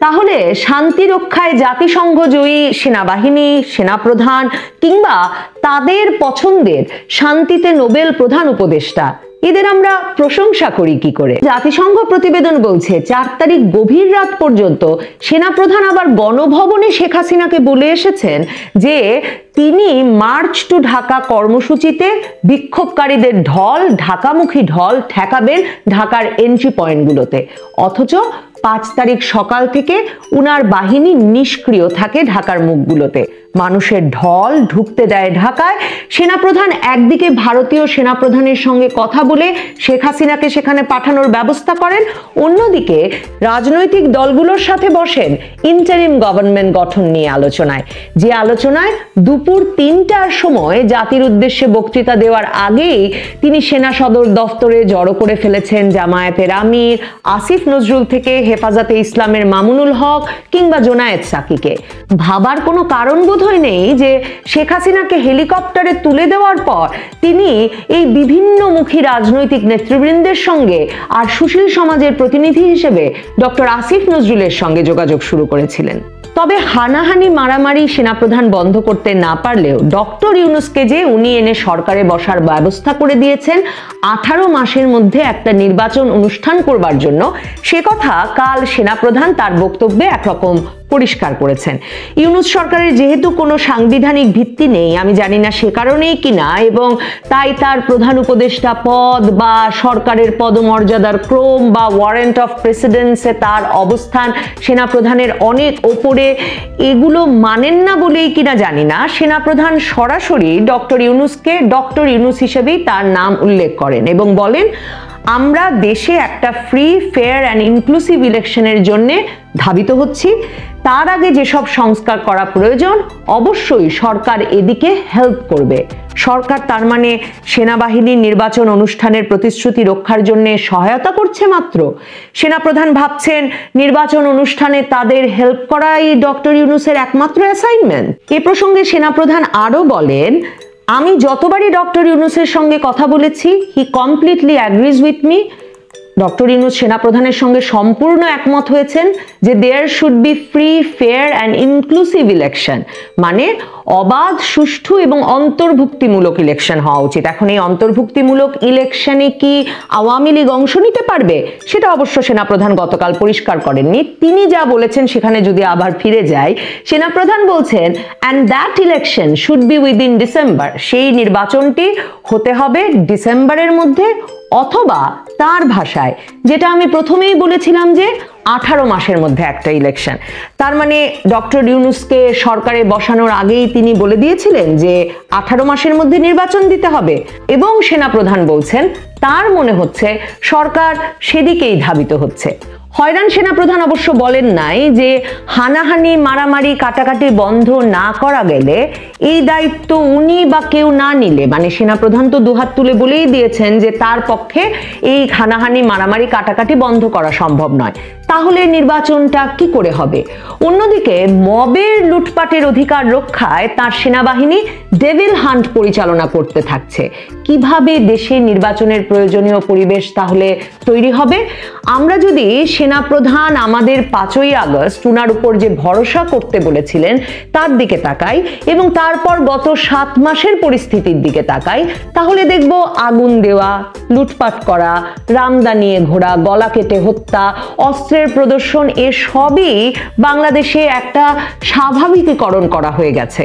তাহলে শান্তি রক্ষায় জাতিসংঘ জয়ী সেনাবাহিনী, সেনাপ্রধান কিংবা তাদের পছন্দের শান্তিতে নোবেল প্রধান উপদেষ্টা এদের আমরা প্রশংসা করি কি করে? জাতিসংঘ প্রতিবেদন বলছে 4 তারিখ গভীর রাত পর্যন্ত সেনাপ্রধান আবার গণভবনে শেখ হাসিনাকে বলে এসেছেন যে তিনি মার্চ টু ঢাকা কর্মসূচিতে বিক্ষোভকারীদের ঢল, ঢাকামুখী ঢল ঠেকাবেন ঢাকার এন্ট্রি পয়েন্টগুলোতে। অথচ 5 তারিখ সকাল থেকে উনার বাহিনী নিষ্ক্রিয় থাকে ঢাকার মুখগুলোতে। মানুষের ঢল ঢুকতে দেয় ঢাকায়। সেনাপ্রধান একদিকে ভারতীয় সেনাপ্রধানের সঙ্গে কথা বলে শেখ হাসিনাকে সেখানে পাঠানোর ব্যবস্থা করেন, অন্যদিকে রাজনৈতিক দলগুলোর সাথে বসেন ইন্টারিম গভর্নমেন্ট গঠন নিয়ে আলোচনায়। যে আলোচনায় দুপুর 3টার সময় জাতির উদ্দেশ্যে বক্তৃতা দেওয়ার আগেই তিনি সেনা সদর দফতরে জড়ো করে ফেলেছেন জামায়াতের আমির, আসিফ নজরুল থেকে হেফাজতে ইসলামের মামুনুল হক কিংবা জোনায়েদ সাকিকে। ভাবার কোনো কারণ বোধহয় নেই যে শেখ হাসিনাকে হেলিকপ্টারে তুলে দেওয়ার পর তিনি এই বিভিন্নমুখী রাজনৈতিক নেতৃবৃন্দের সঙ্গে আর সুশীল সমাজের প্রতিনিধি হিসেবে ডক্টর আসিফ নজরুলের সঙ্গে যোগাযোগ শুরু করেছিলেন। তবে হানাহানি মারামারি সেনাপ্রধান বন্ধ করতে না পারলেও ডক্টর ইউনূসকে যে উনি এনে সরকারে বসার ব্যবস্থা করে দিয়েছেন 18 মাসের মধ্যে একটা নির্বাচন অনুষ্ঠান করবার জন্য, সে কথা কাল সেনাপ্রধান তার বক্তব্যে একরকম পরিষ্কার করেছেন। ইউনূস সরকারের যেহেতু কোনো সাংবিধানিক ভিত্তি নেই, আমি জানি না সে কারণেই কিনা, এবং তাই তার প্রধান উপদেষ্টা পদ বা সরকারের পদমর্যাদার ক্রম বা ওয়ারেন্ট অফ প্রেসিডেন্সে তার অবস্থান সেনাপ্রধানের অনেক ওপরে, এগুলো মানেন না বলেই কিনা জানি না সেনাপ্রধান সরাসরি ডক্টর ইউনূসকে ডক্টর ইউনূস হিসেবেই তার নাম উল্লেখ করেন এবং বলেন, আমরা দেশে একটা ফ্রি, ফেয়ার অ্যান্ড ইনক্লুসিভ ইলেকশনের জন্য ধাবিত হচ্ছি। তার আগে যেসব সংস্কার করা প্রয়োজন অবশ্যই সরকার এদিকে হেল্প করবে। সরকার তার মানে সেনাবাহিনীর নির্বাচন অনুষ্ঠানের প্রতিশ্রুতি রক্ষার জন্য সহায়তা করছে মাত্র। সেনাপ্রধান ভাবছেন নির্বাচন অনুষ্ঠানে তাদের হেল্প করাই ডক্টর ইউনূসের একমাত্র অ্যাসাইনমেন্ট। এ প্রসঙ্গে সেনাপ্রধান আরো বলেন, আমি যতবারই ডক্টর ইউনূসের সঙ্গে কথা বলেছি, he completely agrees with me. Doctor Yunus সেনাপ্রধানের সঙ্গে সম্পূর্ণ একমত হয়েছেন যে there should be free, fair and inclusive election, মানে অবাধ, সুষ্ঠু এবং অন্তর্ভুক্তিমূলক ইলেকশন হওয়া উচিত। এখন এই অন্তর্ভুক্তিমূলক ইলেকশনে কি আওয়ামী লীগ অংশ নিতে পারবে সেটা অবশ্য সেনাপ্রধান গতকাল পরিষ্কার করেননি। তিনি যা বলেছেন সেখানে যদি আবার ফিরে যাই, সেনাপ্রধান বলছেন and that election should be within December, সেই নির্বাচনটি হতে হবে ডিসেম্বরের মধ্যে, অথবা তার ভাষায় যেটা আমি প্রথমেই বলেছিলাম যে 18 মাসের মধ্যে একটা ইলেকশন। তার মানে ডক্টর ইউনূসকে সরকারে বসানোর আগেই তিনি বলে দিয়েছিলেন যে 18 মাসের মধ্যে নির্বাচন দিতে হবে, এবং সেনাপ্রধান বলছেন তার মনে হচ্ছে সরকার সেদিকেই ধাবিত হচ্ছে। হয়রান সেনাপ্রধান অবশ্য বলেন নাই যে হানাহানি, মারামারি, কাটাকাটি বন্ধ না করা গেলে এই দায়িত্ব উনি বা কেউ না নিলে, মানে সেনাপ্রধান তো দুহাত তুলে বলেই দিয়েছেন যে তার পক্ষে এই হানাহানি, মারামারি, কাটাকাটি বন্ধ করা সম্ভব নয়, তাহলে নির্বাচনটা কি করে হবে? অন্যদিকে মবের লুটপাটের অধিকার রক্ষায় তার সেনাবাহিনী ডেভিল হান্ট পরিচালনা করতে থাকছে। কিভাবে দেশে নির্বাচনের প্রয়োজনীয় পরিবেশ তাহলে তৈরি হবে? আমরা যদি সেনাপ্রধান আমাদের 5ই আগস্ট উনার উপর যে ভরসা করতে বলেছিলেন তার দিকে তাকাই এবং তারপর গত 7 মাসের পরিস্থিতির দিকে তাকাই, তাহলে দেখব আগুন দেওয়া, লুটপাট করা, রামদা নিয়ে ঘোরা, গলা কেটে হত্যা, অস্ত্রের প্রদর্শন, এসবই বাংলাদেশে একটা স্বাভাবিকীকরণ করা হয়ে গেছে।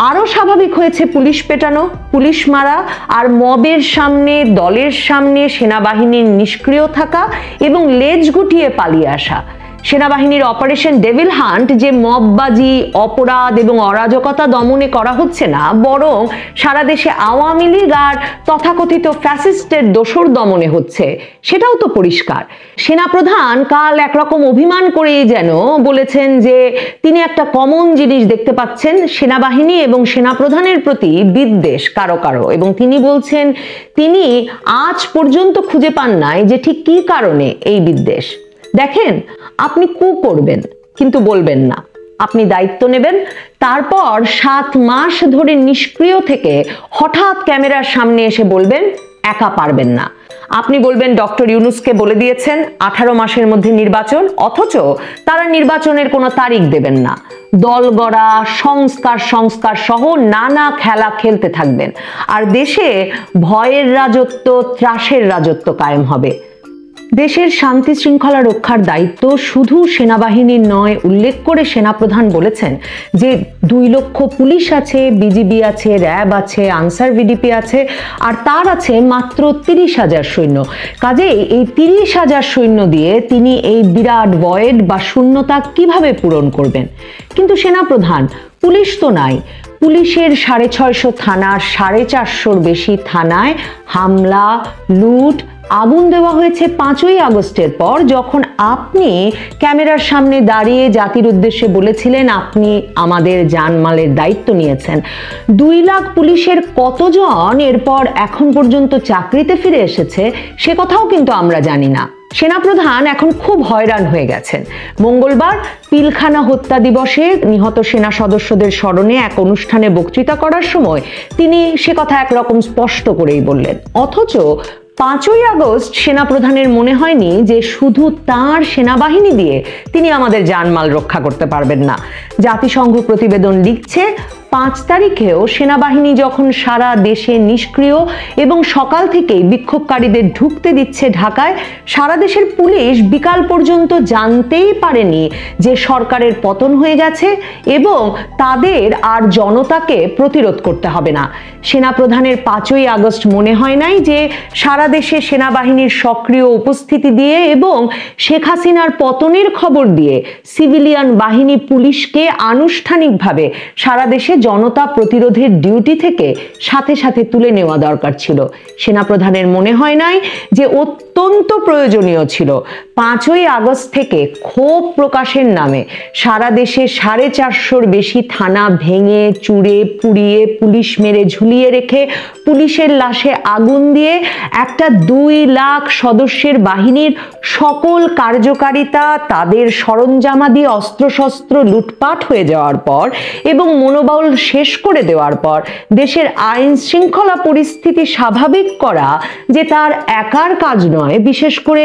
আরো স্বাভাবিক হয়েছে পুলিশ পেটানো, পুলিশ মারা, আর মবের সামনে, দলের সামনে সেনাবাহিনীর নিষ্ক্রিয় থাকা এবং লেজ গুটিয়ে পালিয়ে আসা। সেনাবাহিনীর অপারেশন ডেভিল হান্ট যে মববাজি, অপরাধ এবং অরাজকতা দমনে করা হচ্ছে না, বরং সারা দেশে আওয়ামী লীগ আর তথাকথিত ফ্যাসিস্টের দোসর দমনে হচ্ছে, সেটাও তো পরিষ্কার। সেনাপ্রধান কাল একরকম অভিমান করেই যেন বলেছেন যে তিনি একটা কমন জিনিস দেখতে পাচ্ছেন, সেনাবাহিনী এবং সেনাপ্রধানের প্রতি বিদ্বেষ কারো কারো, এবং তিনি বলছেন তিনি আজ পর্যন্ত খুঁজে পান নাই যে ঠিক কী কারণে এই বিদ্বেষ। দেখেন, আপনি কু করবেন কিন্তু বলবেন না, আপনি দায়িত্ব নেবেন, তারপর 7 মাস ধরে নিষ্ক্রিয় থেকে হঠাৎ ক্যামেরার সামনে এসে বলবেন একা পারবেন না। আপনি বলবেন ডক্টর ইউনূসকে বলে দিয়েছেন 18 মাসের মধ্যে নির্বাচন, অথচ তারা নির্বাচনের কোনো তারিখ দেবেন না। দল গড়া, সংস্কার সহ নানা খেলা খেলতে থাকবেন, আর দেশে ভয়ের রাজত্ব, ত্রাসের রাজত্ব কায়েম হবে। দেশের শান্তি শৃঙ্খলা রক্ষার দায়িত্ব শুধু সেনাবাহিনীর নয়। উল্লেখ করে সেনাপ্রধান বলেছেন যে 2 লক্ষ পুলিশ আছে, বিজিবি আছে, র্যাব আছে, আনসার ভিডিপি আছে, আর তার আছে মাত্র 30,000 সৈন্য। কাজেই এই 30,000 সৈন্য দিয়ে তিনি এই বিরাট ভয়েড বা শূন্যতা কিভাবে পূরণ করবেন? কিন্তু সেনাপ্রধান, পুলিশ তো নাই। পুলিশের 650 থানার 450-র বেশি থানায় হামলা, লুট, আগুন দেওয়া হয়েছে 5ই আগস্টের পর, যখন আপনি ক্যামেরার সামনে দাঁড়িয়ে জাতির উদ্দেশ্যে বলেছিলেন আপনি আমাদের জানমালের দায়িত্ব নিয়েছেন। 2 লাখ পুলিশের কতজন এরপর এখন পর্যন্ত চাকরিতে ফিরে এসেছে সে কথাও কিন্তু আমরা জানি না। সেনাপ্রধান এখন খুব হয়রান হয়ে গেছেন। মঙ্গলবার পিলখানা হত্যা দিবসে নিহত সেনা সদস্যদের স্মরণে এক অনুষ্ঠানে বক্তৃতা করার সময় তিনি সে কথা একরকম স্পষ্ট করেই বললেন, অথচ 5ই আগস্ট সেনাপ্রধানের মনে হয়নি যে শুধু তার সেনাবাহিনী দিয়ে তিনি আমাদের জানমাল রক্ষা করতে পারবেন না। জাতিসংঘ প্রতিবেদন লিখছে 5 তারিখেও সেনাবাহিনী যখন সারা দেশে নিষ্ক্রিয় এবং সকাল থেকেই বিক্ষোভকারীদের ঢুকতে দিচ্ছে ঢাকায়, সারা দেশের পুলিশ বিকাল পর্যন্ত জানতেই পারেনি যে সরকারের পতন হয়ে গেছে এবং তাদের আর জনতাকে প্রতিরোধ করতে হবে না। সেনাপ্রধানের 5ই আগস্ট মনে হয় নাই যে সারা দেশে সেনাবাহিনীর সক্রিয় উপস্থিতি দিয়ে এবং শেখ হাসিনার পতনের খবর দিয়ে সিভিলিয়ান বাহিনী পুলিশকে আনুষ্ঠানিকভাবে সারা দেশে জনতা প্রতিরোধের ডিউটি থেকে সাথে সাথে তুলে নেওয়া দরকার ছিল। সেনাপ্রধানের মনে হয় নাই যে অত্যন্ত প্রয়োজনীয় ছিল 5ই আগস্ট থেকে ক্ষোভ প্রকাশের নামে সারা দেশে 450-র বেশি থানা ভেঙে চুরে পুড়িয়ে, পুলিশ মেরে ঝুলিয়ে রেখে, পুলিশের লাশে আগুন দিয়ে একটা 2 লাখ সদস্যের বাহিনীর সকল কার্যকারিতা, তাদের সরঞ্জামাদি অস্ত্রশস্ত্র লুটপাট হয়ে যাওয়ার পর এবং মনোবল শেষ করে দেওয়ার পর দেশের আইন শৃঙ্খলা পরিস্থিতি স্বাভাবিক করা যে তার একার কাজ নয়। বিশেষ করে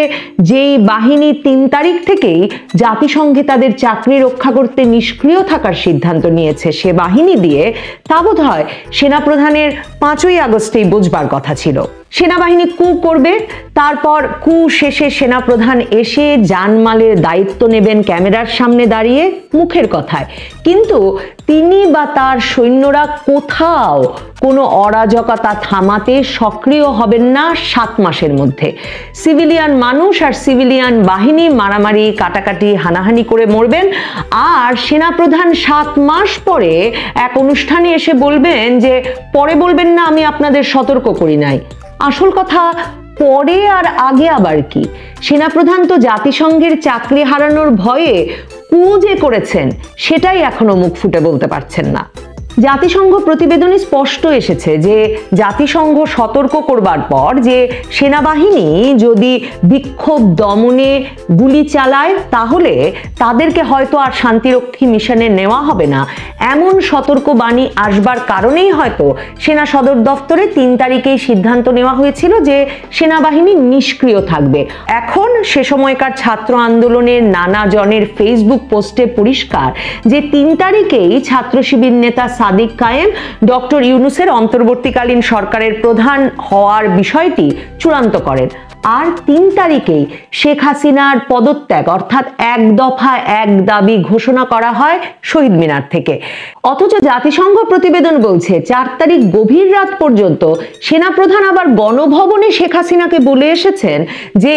যেই বাহিনী 3 তারিখ থেকেই জাতিসংঘে তাদের চাকরি রক্ষা করতে নিষ্ক্রিয় থাকার সিদ্ধান্ত নিয়েছে, সে বাহিনী দিয়ে তা বোধহয় সেনাপ্রধানের 5ই আগস্টেই বুঝবার কথা ছিল। সেনাবাহিনী কু করবে, তারপর কু শেষে সেনাপ্রধান এসে জানমালের দায়িত্ব নেবেন ক্যামেরার সামনে দাঁড়িয়ে মুখের কথায়, কিন্তু তিনি বা তার সৈন্যরা কোথাও কোনো অরাজকতা থামাতে সক্রিয় হবেন না 7 মাসের মধ্যে। সিভিলিয়ান মানুষ আর সিভিলিয়ান বাহিনী মারামারি, কাটাকাটি, হানাহানি করে মরবেন, আর সেনাপ্রধান 7 মাস পরে এক অনুষ্ঠানে এসে বলবেন যে পরে বলবেন না আমি আপনাদের সতর্ক করি নাই। আসল কথা, পরে আর আগে আবার কি? সেনাপ্রধান তো জাতিসংঘের চাকরি হারানোর ভয়ে কু যে করেছেন সেটাই এখনো মুখ ফুটে বলতে পারছেন না। জাতিসংঘ প্রতিবেদনে স্পষ্ট এসেছে যে জাতিসংঘ সতর্ক করবার পর যে সেনাবাহিনী যদি বিক্ষোভ দমনে গুলি চালায় তাহলে তাদেরকে হয়তো আর শান্তিরক্ষী মিশনে নেওয়া হবে না, এমন সতর্কবাণী আসবার কারণেই হয়তো সেনা সদর দপ্তরে 3 তারিখেই সিদ্ধান্ত নেওয়া হয়েছিল যে সেনাবাহিনী নিষ্ক্রিয় থাকবে। এখন সে সময়কার ছাত্র আন্দোলনের নানা জনের ফেসবুক পোস্টে পরিষ্কার যে 3 তারিখেই ছাত্র শিবির নেতা সাদিক কায়েম ডক্টর ইউনূসের অন্তর্বর্তীকালীন সরকারের প্রধান হওয়ার বিষয়টি চূড়ান্ত করেন। আর 3 তারিখেই শেখ হাসিনার পদত্যাগ অর্থাৎ 1 দফা 1 দাবি ঘোষণা করা হয় শহীদ মিনার থেকে। অথচ জাতিসংঘ প্রতিবেদন বলছে 4 তারিখ গভীর রাত পর্যন্ত সেনাপ্রধান আবার গণভবনে শেখ হাসিনাকে বলে এসেছেন যে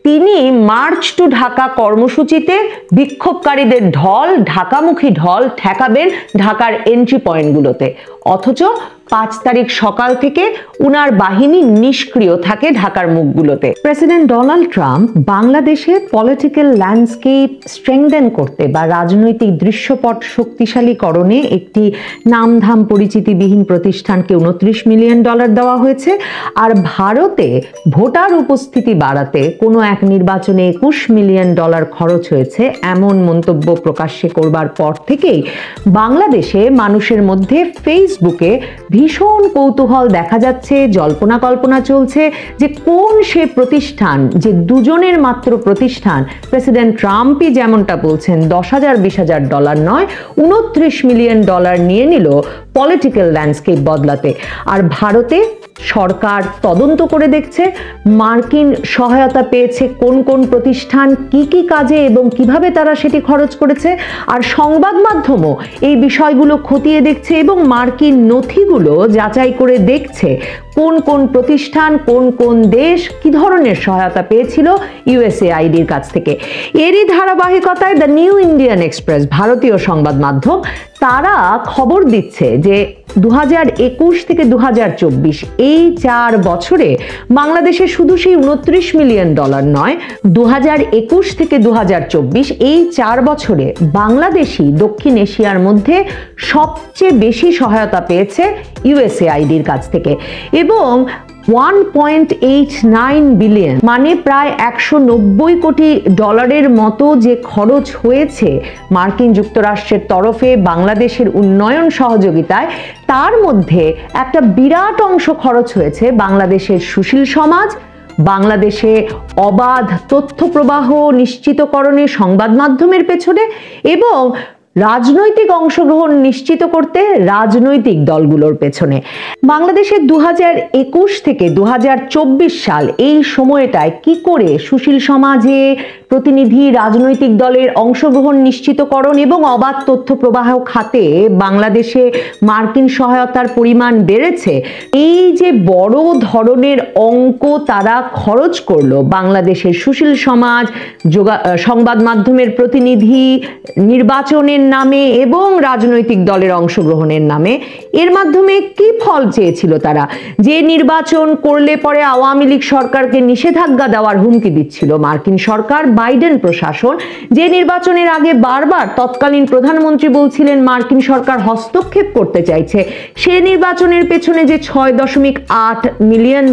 তিনি মার্চ টু ঢাকা কর্মসূচিতে বিক্ষোভকারীদের ঢল, ঢাকামুখী ঢল ঠেকাবেন ঢাকার এন্ট্রি পয়েন্টগুলোতে। অথচ 5 তারিখ সকাল থেকে উনার বাহিনী নিষ্ক্রিয় থাকে ঢাকার মুখগুলোতে। প্রেসিডেন্ট ডোনাল্ড ট্রাম্প বাংলাদেশে পলিটিক্যাল ল্যান্ডস্কেপ স্ট্রেংথেন করতে বা রাজনৈতিক দৃশ্যপট শক্তিশালীকরণে একটি নামধাম পরিচিতিবিহীন প্রতিষ্ঠানকে $29 মিলিয়ন দেওয়া হয়েছে, আর ভারতে ভোটার উপস্থিতি বাড়াতে কোনো এক নির্বাচনে $21 মিলিয়ন খরচ হয়েছে এমন মন্তব্য প্রকাশ্যে করবার পর থেকেই বাংলাদেশে মানুষের মধ্যে ফেসবুকে ভীষণ কৌতূহল দেখা যাচ্ছে, জল্পনা কল্পনা চলছে যে কোন সে প্রতিষ্ঠান, যে দুজনের মাত্র প্রতিষ্ঠান, প্রেসিডেন্ট ট্রাম্পই যেমনটা বলছেন $10,000-20,000 নয় $29 মিলিয়ন নিয়ে নিল পলিটিক্যাল ল্যান্ডস্কেপ বদলাতে। আর ভারতে সরকার তদন্ত করে দেখছে মার্কিন সহায়তা পেয়েছে কোন কোন প্রতিষ্ঠান, কি কি কাজে এবং কিভাবে তারা সেটি খরচ করেছে। আর সংবাদ মাধ্যমও এই বিষয়গুলো খতিয়ে দেখছে এবং মার্কিন নথিগুলো যাচাই করে দেখছে কোন কোন প্রতিষ্ঠান, কোন কোন দেশ কি ধরনের সহায়তা পেয়েছিল ইউএসএআইডির কাছ থেকে। এরই ধারাবাহিকতায় দ্য নিউ ইন্ডিয়ান এক্সপ্রেস, ভারতীয় সংবাদ মাধ্যম, তারা খবর দিচ্ছে যে 2021 থেকে 2024 এই 4 বছরে বাংলাদেশে শুধু সেই $29 মিলিয়ন নয়, 2021 থেকে 2024 এই 4 বছরে বাংলাদেশই দক্ষিণ এশিয়ার মধ্যে সবচেয়ে বেশি সহায়তা পেয়েছে ইউএসএআইডির কাছ থেকে। এবং $1.89 বিলিয়ন মানে প্রায় $190 কোটি মতো যে খরচ হয়েছে মার্কিন যুক্তরাষ্ট্রের তরফে বাংলাদেশের উন্নয়ন সহযোগিতায়, তার মধ্যে একটা বিরাট অংশ খরচ হয়েছে বাংলাদেশের সুশীল সমাজ, বাংলাদেশে অবাধ তথ্য প্রবাহ নিশ্চিতকরণে সংবাদ মাধ্যমের পেছনে এবং রাজনৈতিক অংশগ্রহণ নিশ্চিত করতে রাজনৈতিক দলগুলোর পেছনে। বাংলাদেশের 2021 থেকে 2024 সাল এই সময়টায় কি করে সুশীল সমাজে প্রতিনিধি, রাজনৈতিক দলের অংশগ্রহণ নিশ্চিতকরণ এবং অবাধ তথ্য প্রবাহ খাতে বাংলাদেশে মার্কিন সহায়তার পরিমাণ বেড়েছে, এই যে বড় ধরনের অঙ্ক তারা খরচ করলো বাংলাদেশের সুশীল সমাজ, সংবাদ মাধ্যমের প্রতিনিধি, নির্বাচনের নামে এবং রাজনৈতিক দলের অংশগ্রহণের নামে, এর মাধ্যমে কি ফল চেয়েছিল তারা? যে নির্বাচন করলে পরে আওয়ামী লীগ সরকারকে নিষেধাজ্ঞা দেওয়ার হুমকি দিচ্ছিল মার্কিন সরকার, বাইডেন প্রশাসন, যে নির্বাচনের আগে বারবার তৎকালীন প্রধানমন্ত্রী বলছিলেন মার্কিন সরকার হস্তক্ষেপ করতে চাইছে, সে নির্বাচনের পেছনে যে $6.8 মিলিয়ন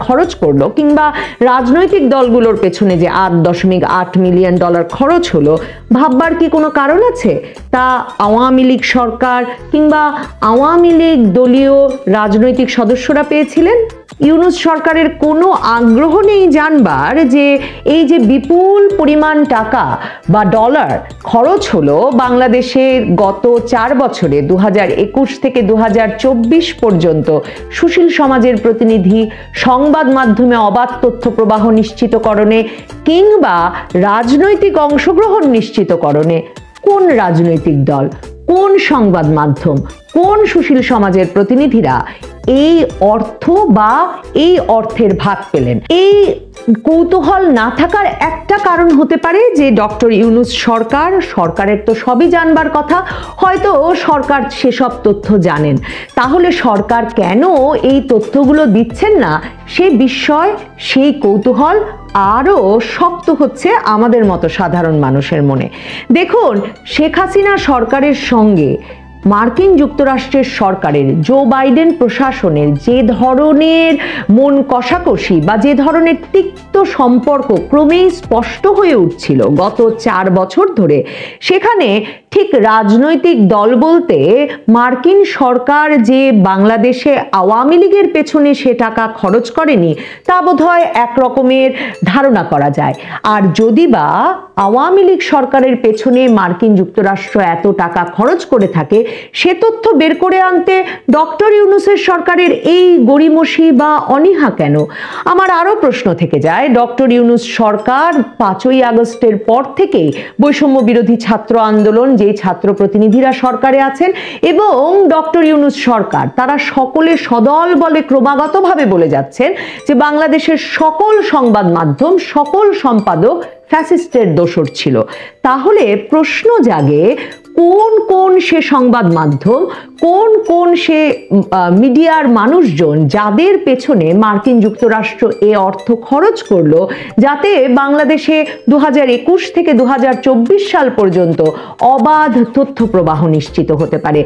খরচ করলো, কিংবা রাজনৈতিক দলগুলোর পেছনে যে $8.8 মিলিয়ন খরচ হলো, ভাববার কি কোনো কারণ আছে? তা আওয়ামী লীগ সরকার কিংবা আওয়ামী লীগ দলীয় রাজনৈতিক সদস্যরা পেয়েছিলেন? ইউনূস সরকারের কোনো আগ্রহ নেই জানবার যে এই যে বিপুল পরিমাণ টাকা বা ডলার খরচ হলো বাংলাদেশের গত 4 বছরে 2021 থেকে 2024 পর্যন্ত সুশীল সমাজের প্রতিনিধি, সংবাদ মাধ্যমে অবাধ তথ্য প্রবাহ নিশ্চিতকরণে কিংবা রাজনৈতিক অংশগ্রহণ নিশ্চিতকরণে কোন রাজনৈতিক দল, কোন সংবাদ মাধ্যম, কোন সুশীল সমাজের প্রতিনিধিরা এই অর্থ বা এই অর্থের ভাগ পেলেন? এই কৌতূহল না থাকার একটা কারণ হতে পারে যে ডক্টর ইউনূস সরকারের তো সবই জানবার কথা, হয়তো সরকার সেসব তথ্য জানেন। তাহলে সরকার কেন এই তথ্যগুলো দিচ্ছেন না সে বিষয়, সেই কৌতূহল আরো শক্ত হচ্ছে আমাদের মতো সাধারণ মানুষের মনে। দেখুন, শেখ হাসিনা সরকারের সঙ্গে মার্কিন যুক্তরাষ্ট্রের সরকারের, জো বাইডেন প্রশাসনের যে ধরনের মন কষাকষি বা যে ধরনের তিক্ত সম্পর্ক ক্রমেই স্পষ্ট হয়ে উঠছিল গত 4 বছর ধরে, সেখানে ঠিক রাজনৈতিক দল বলতে মার্কিন সরকার যে বাংলাদেশে আওয়ামী লীগের পেছনে সে টাকা খরচ করেনি তা বোধহয় এক রকমের ধারণা করা যায়। আর যদি বা আওয়ামী লীগ সরকারের পেছনে মার্কিন যুক্তরাষ্ট্র এত টাকা খরচ করে থাকে, সে তথ্য বের করে আনতে ডক্টর ইউনূসের সরকারের এই গড়িমসি বা অনীহা কেন? আমার আরো প্রশ্ন থেকে যায়, ডক্টর ইউনূস সরকার 5ই আগস্টের পর থেকেই বৈষম্য বিরোধী ছাত্র আন্দোলন, যে ছাত্র প্রতিনিধিরা সরকারে আছেন, এবং ডক্টর ইউনূস সরকার, তারা সকলে সদল বলে ক্রমাগতভাবে বলে যাচ্ছেন যে বাংলাদেশের সকল সংবাদ মাধ্যম, সকল সম্পাদক ফ্যাসিস্টের দোসর ছিল। তাহলে প্রশ্ন জাগে, কোন কোন সে সংবাদ মাধ্যম, কোন কোন সে মিডিয়ার মানুষজন যাদের পেছনে মার্কিন যুক্তরাষ্ট্র এ অর্থ খরচ করলো যাতে বাংলাদেশে 2021 থেকে 2024 সাল পর্যন্ত অবাধ তথ্য প্রবাহ নিশ্চিত হতে পারে?